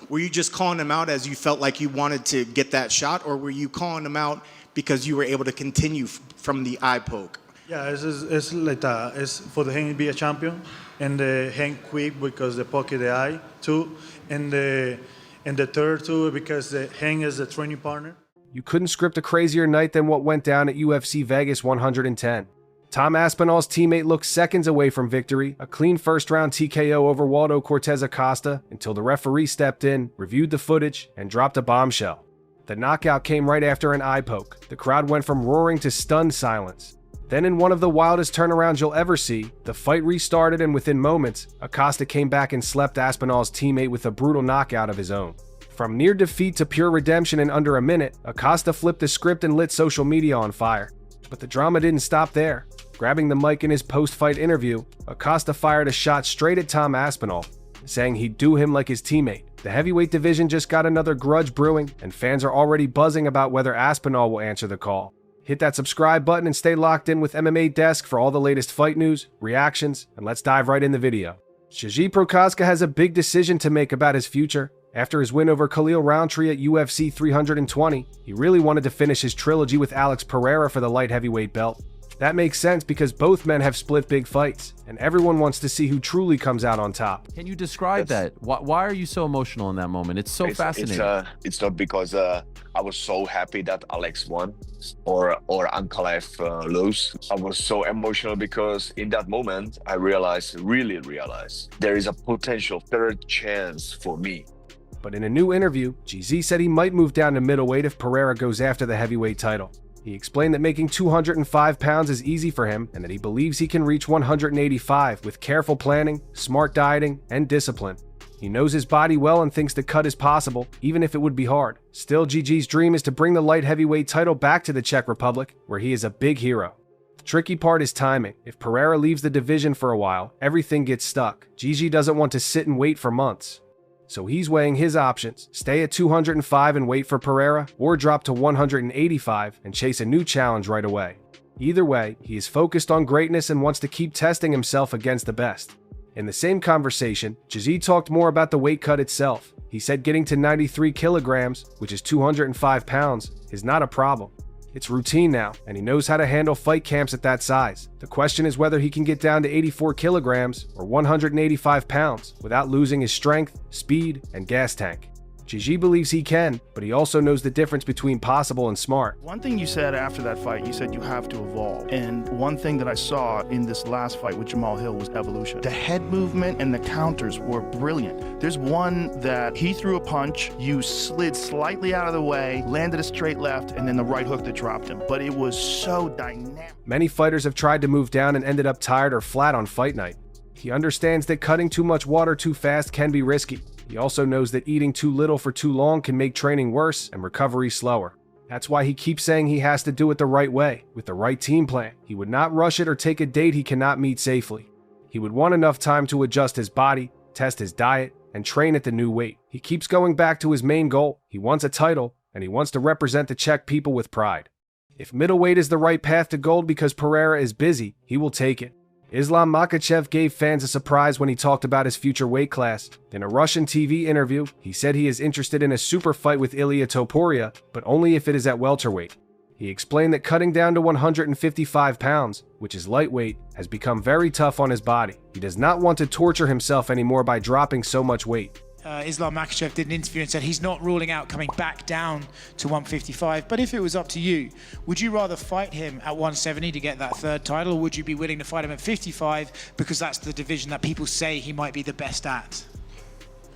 Were you just calling him out as you felt like you wanted to get that shot, or were you calling him out because you were able to continue from the eye poke? Yeah, it's like that. It's for the hand to be a champion, and the hand quick because the pocket the eye too, and the third too because the hand is the training partner. You couldn't script a crazier night than what went down at UFC Vegas 110. Tom Aspinall's teammate looked seconds away from victory, a clean first-round TKO over Waldo Cortez Acosta, until the referee stepped in, reviewed the footage, and dropped a bombshell. The knockout came right after an eye poke. The crowd went from roaring to stunned silence. Then, in one of the wildest turnarounds you'll ever see, the fight restarted, and within moments, Acosta came back and slept Aspinall's teammate with a brutal knockout of his own. From near defeat to pure redemption in under a minute, Acosta flipped the script and lit social media on fire. But the drama didn't stop there. Grabbing the mic in his post-fight interview, Acosta fired a shot straight at Tom Aspinall, saying he'd do him like his teammate. The heavyweight division just got another grudge brewing, and fans are already buzzing about whether Aspinall will answer the call. Hit that subscribe button and stay locked in with MMA Desk for all the latest fight news, reactions, and let's dive right in the video. Prochazka has a big decision to make about his future. After his win over Khalil Rountree at UFC 320, he really wanted to finish his trilogy with Alex Pereira for the light heavyweight belt. That makes sense because both men have split big fights, and everyone wants to see who truly comes out on top. Can you describe that? Why are you so emotional in that moment? It's so fascinating. It's not because I was so happy that Alex won or Ankalaev lose. I was so emotional because in that moment, I really realized, there is a potential third chance for me. But in a new interview, GZ said he might move down to middleweight if Pereira goes after the heavyweight title. He explained that making 205 pounds is easy for him and that he believes he can reach 185 with careful planning, smart dieting, and discipline. He knows his body well and thinks the cut is possible, even if it would be hard. Still, GG's dream is to bring the light heavyweight title back to the Czech Republic, where he is a big hero. The tricky part is timing. If Pereira leaves the division for a while, everything gets stuck. GG doesn't want to sit and wait for months. So he's weighing his options: stay at 205 and wait for Pereira, or drop to 185 and chase a new challenge right away. Either way, he is focused on greatness and wants to keep testing himself against the best. In the same conversation, GZ talked more about the weight cut itself. He said getting to 93 kilograms, which is 205 pounds, is not a problem. It's routine now, and he knows how to handle fight camps at that size. The question is whether he can get down to 84 kilograms or 185 pounds without losing his strength, speed, and gas tank. GG believes he can, but he also knows the difference between possible and smart. One thing you said after that fight, you said you have to evolve. And one thing that I saw in this last fight with Jamal Hill was evolution. The head movement and the counters were brilliant. There's one that he threw a punch, you slid slightly out of the way, landed a straight left, and then the right hook that dropped him. But it was so dynamic. Many fighters have tried to move down and ended up tired or flat on fight night. He understands that cutting too much water too fast can be risky. He also knows that eating too little for too long can make training worse and recovery slower. That's why he keeps saying he has to do it the right way, with the right team plan. He would not rush it or take a date he cannot meet safely. He would want enough time to adjust his body, test his diet, and train at the new weight. He keeps going back to his main goal. He wants a title, and he wants to represent the Czech people with pride. If middleweight is the right path to gold because Pereira is busy, he will take it. Islam Makhachev gave fans a surprise when he talked about his future weight class. In a Russian TV interview, he said he is interested in a super fight with Ilia Topuria, but only if it is at welterweight. He explained that cutting down to 155 pounds, which is lightweight, has become very tough on his body. He does not want to torture himself anymore by dropping so much weight. Islam Makhachev did an interview and said he's not ruling out coming back down to 155, but if it was up to you, would you rather fight him at 170 to get that third title, or would you be willing to fight him at 55 because that's the division that people say he might be the best at?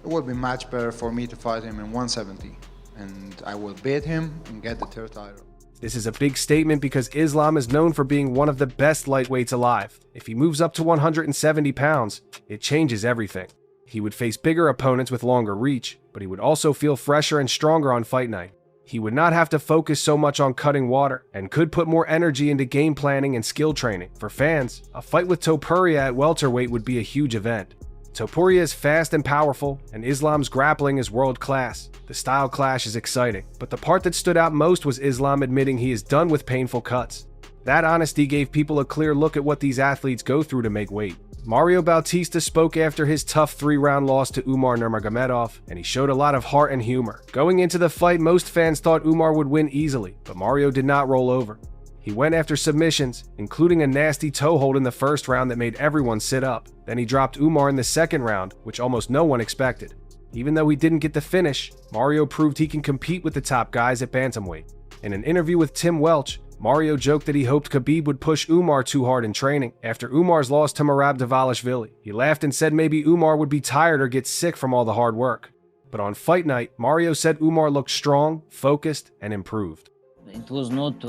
It would be much better for me to fight him in 170, and I will beat him and get the third title. This is a big statement because Islam is known for being one of the best lightweights alive. If he moves up to 170 pounds, it changes everything. He would face bigger opponents with longer reach, but he would also feel fresher and stronger on fight night. He would not have to focus so much on cutting water and could put more energy into game planning and skill training. For fans, a fight with Topuria at welterweight would be a huge event. Topuria is fast and powerful, and Islam's grappling is world class. The style clash is exciting, but the part that stood out most was Islam admitting he is done with painful cuts. That honesty gave people a clear look at what these athletes go through to make weight. Mario Bautista spoke after his tough 3-round loss to Umar Nurmagomedov, and he showed a lot of heart and humor. Going into the fight, most fans thought Umar would win easily, but Mario did not roll over. He went after submissions, including a nasty toe hold in the first round that made everyone sit up. Then he dropped Umar in the second round, which almost no one expected. Even though he didn't get the finish, Mario proved he can compete with the top guys at bantamweight. In an interview with Tim Welch, Mario joked that he hoped Khabib would push Umar too hard in training after Umar's loss to Merab Dvalishvili. He laughed and said maybe Umar would be tired or get sick from all the hard work. But on fight night, Mario said Umar looked strong, focused, and improved. It was not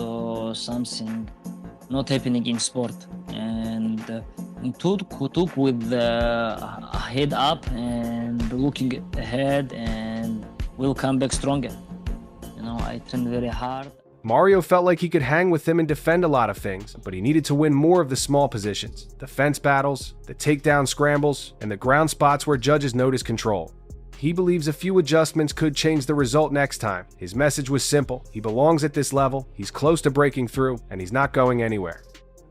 something not happening in sport, and he took with the head up and looking ahead, and will come back stronger. You know, I trained very hard. Mario felt like he could hang with him and defend a lot of things, but he needed to win more of the small positions, the fence battles, the takedown scrambles, and the ground spots where judges notice control. He believes a few adjustments could change the result next time. His message was simple: he belongs at this level, he's close to breaking through, and he's not going anywhere.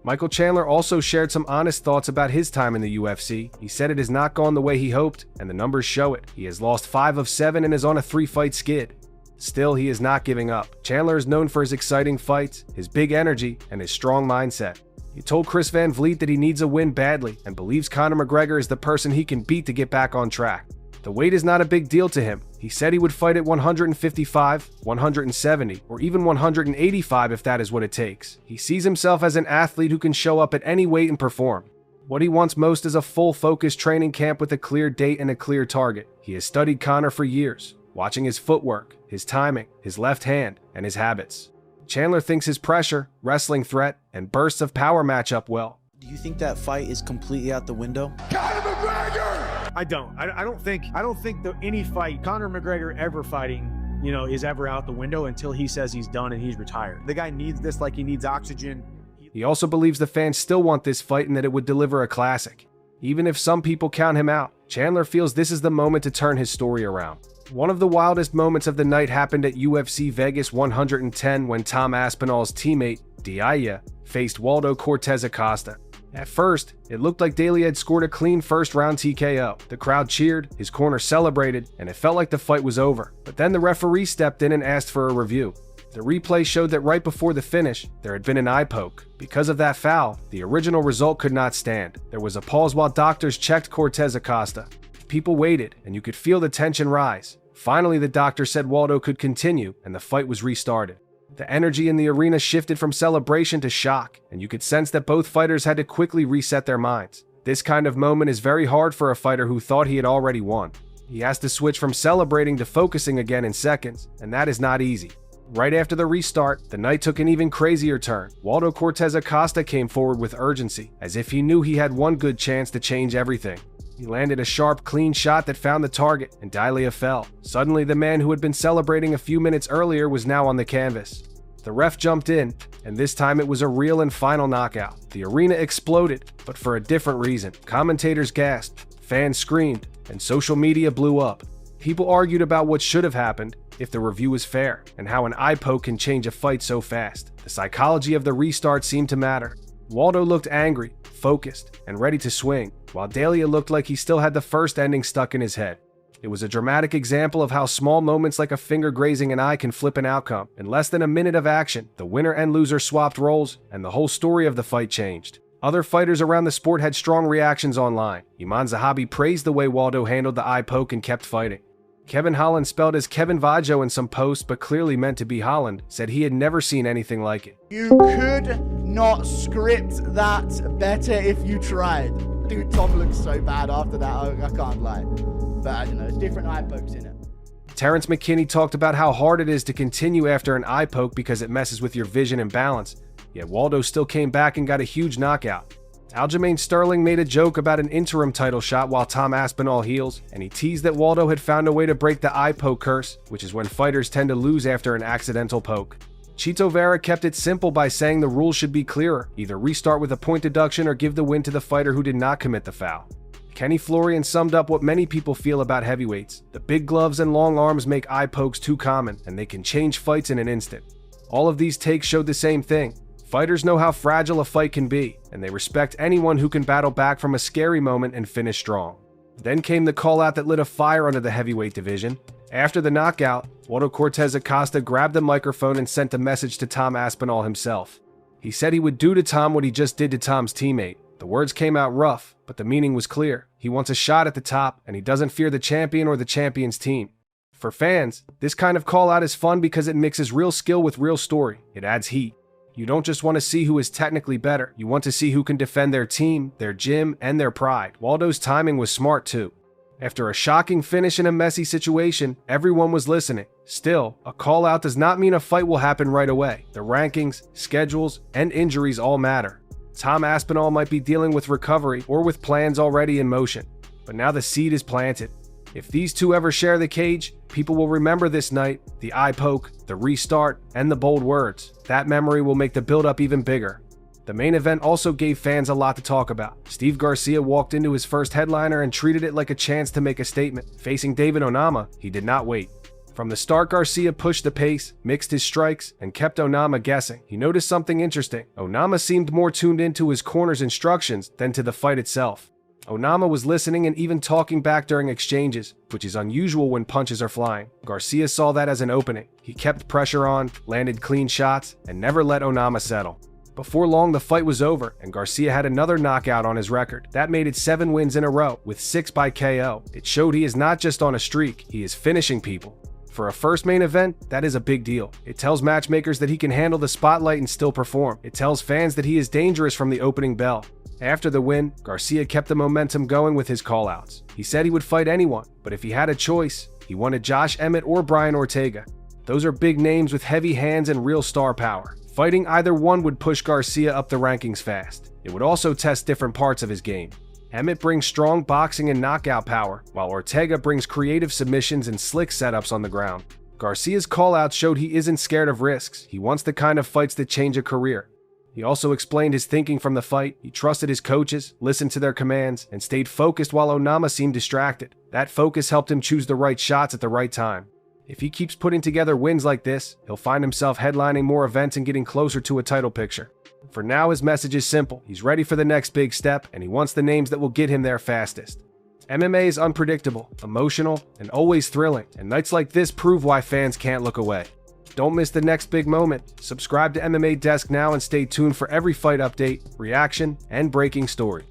Michael Chandler also shared some honest thoughts about his time in the UFC. He said it has not gone the way he hoped, and the numbers show it. He has lost 5 of 7 and is on a 3-fight skid. Still, he is not giving up. Chandler is known for his exciting fights, his big energy, and his strong mindset. He told Chris Van Vliet that he needs a win badly and believes Conor McGregor is the person he can beat to get back on track. The weight is not a big deal to him. He said he would fight at 155, 170, or even 185 if that is what it takes. He sees himself as an athlete who can show up at any weight and perform. What he wants most is a full focused training camp with a clear date and a clear target. He has studied Conor for years, watching his footwork, his timing, his left hand, and his habits. Chandler thinks his pressure, wrestling threat, and bursts of power match up well. Do you think that fight is completely out the window? Conor McGregor! I don't think that any fight Conor McGregor ever fighting, is ever out the window until he says he's done and he's retired. The guy needs this like he needs oxygen. He also believes the fans still want this fight and that it would deliver a classic. Even if some people count him out, Chandler feels this is the moment to turn his story around. One of the wildest moments of the night happened at UFC Vegas 110 when Tom Aspinall's teammate, D'Elia, faced Waldo Cortez Acosta. At first, it looked like D'Elia had scored a clean first-round TKO. The crowd cheered, his corner celebrated, and it felt like the fight was over. But then the referee stepped in and asked for a review. The replay showed that right before the finish, there had been an eye poke. Because of that foul, the original result could not stand. There was a pause while doctors checked Cortez Acosta. People waited, and you could feel the tension rise. Finally, the doctor said Waldo could continue, and the fight was restarted. The energy in the arena shifted from celebration to shock, and you could sense that both fighters had to quickly reset their minds. This kind of moment is very hard for a fighter who thought he had already won. He has to switch from celebrating to focusing again in seconds, and that is not easy. Right after the restart, the night took an even crazier turn. Waldo Cortez Acosta came forward with urgency, as if he knew he had one good chance to change everything. He landed a sharp, clean shot that found the target, and D'Elia fell. Suddenly, the man who had been celebrating a few minutes earlier was now on the canvas. The ref jumped in, and this time it was a real and final knockout. The arena exploded, but for a different reason. Commentators gasped, fans screamed, and social media blew up. People argued about what should have happened, if the review was fair, and how an eye poke can change a fight so fast. The psychology of the restart seemed to matter. Waldo looked angry, focused, and ready to swing, while D'Elia looked like he still had the first ending stuck in his head. It was a dramatic example of how small moments like a finger grazing an eye can flip an outcome. In less than a minute of action, the winner and loser swapped roles, and the whole story of the fight changed. Other fighters around the sport had strong reactions online. Iman Zahabi praised the way Waldo handled the eye poke and kept fighting. Kevin Holland, spelled as Kevin Vajo in some posts but clearly meant to be Holland, said he had never seen anything like it. You could not script that better if you tried. Dude, Tom looks so bad after that, I can't lie. But, there's different eye pokes in it. Terrence McKinney talked about how hard it is to continue after an eye poke because it messes with your vision and balance, yet Waldo still came back and got a huge knockout. Aljamain Sterling made a joke about an interim title shot while Tom Aspinall heals, and he teased that Waldo had found a way to break the eye poke curse, which is when fighters tend to lose after an accidental poke. Chito Vera kept it simple by saying the rules should be clearer, either restart with a point deduction or give the win to the fighter who did not commit the foul. Kenny Florian summed up what many people feel about heavyweights. The big gloves and long arms make eye pokes too common, and they can change fights in an instant. All of these takes showed the same thing. Fighters know how fragile a fight can be. and they respect anyone who can battle back from a scary moment and finish strong. Then came the call-out that lit a fire under the heavyweight division. After the knockout, Waldo Cortez Acosta grabbed the microphone and sent a message to Tom Aspinall himself. He said he would do to Tom what he just did to Tom's teammate. The words came out rough, but the meaning was clear. He wants a shot at the top, and he doesn't fear the champion or the champion's team. For fans, this kind of call-out is fun because it mixes real skill with real story. It adds heat. You don't just want to see who is technically better. You want to see who can defend their team, their gym, and their pride. Waldo's timing was smart too. After a shocking finish in a messy situation, everyone was listening. Still, a call-out does not mean a fight will happen right away. The rankings, schedules, and injuries all matter. Tom Aspinall might be dealing with recovery or with plans already in motion. But now the seed is planted. If these two ever share the cage, people will remember this night, the eye poke, the restart, and the bold words. That memory will make the build-up even bigger. The main event also gave fans a lot to talk about. Steve Garcia walked into his first headliner and treated it like a chance to make a statement. Facing David Onama, he did not wait. From the start, Garcia pushed the pace, mixed his strikes, and kept Onama guessing. He noticed something interesting. Onama seemed more tuned into his corner's instructions than to the fight itself. Onama was listening and even talking back during exchanges, which is unusual when punches are flying. Garcia saw that as an opening. He kept pressure on, landed clean shots, and never let Onama settle. Before long, the fight was over, and Garcia had another knockout on his record. That made it 7 wins in a row, with 6 by KO. It showed he is not just on a streak, he is finishing people. For a first main event, that is a big deal. It tells matchmakers that he can handle the spotlight and still perform. It tells fans that he is dangerous from the opening bell. After the win, Garcia kept the momentum going with his callouts. He said he would fight anyone, but if he had a choice, he wanted Josh Emmett or Brian Ortega. Those are big names with heavy hands and real star power. Fighting either one would push Garcia up the rankings fast. It would also test different parts of his game. Emmett brings strong boxing and knockout power, while Ortega brings creative submissions and slick setups on the ground. Garcia's callouts showed he isn't scared of risks. He wants the kind of fights that change a career. He also explained his thinking from the fight. He trusted his coaches, listened to their commands, and stayed focused while Onama seemed distracted. That focus helped him choose the right shots at the right time. If he keeps putting together wins like this, he'll find himself headlining more events and getting closer to a title picture. For now, his message is simple. He's ready for the next big step, and he wants the names that will get him there fastest. MMA is unpredictable, emotional, and always thrilling, and nights like this prove why fans can't look away. Don't miss the next big moment. Subscribe to MMA Desk now and stay tuned for every fight update, reaction, and breaking story.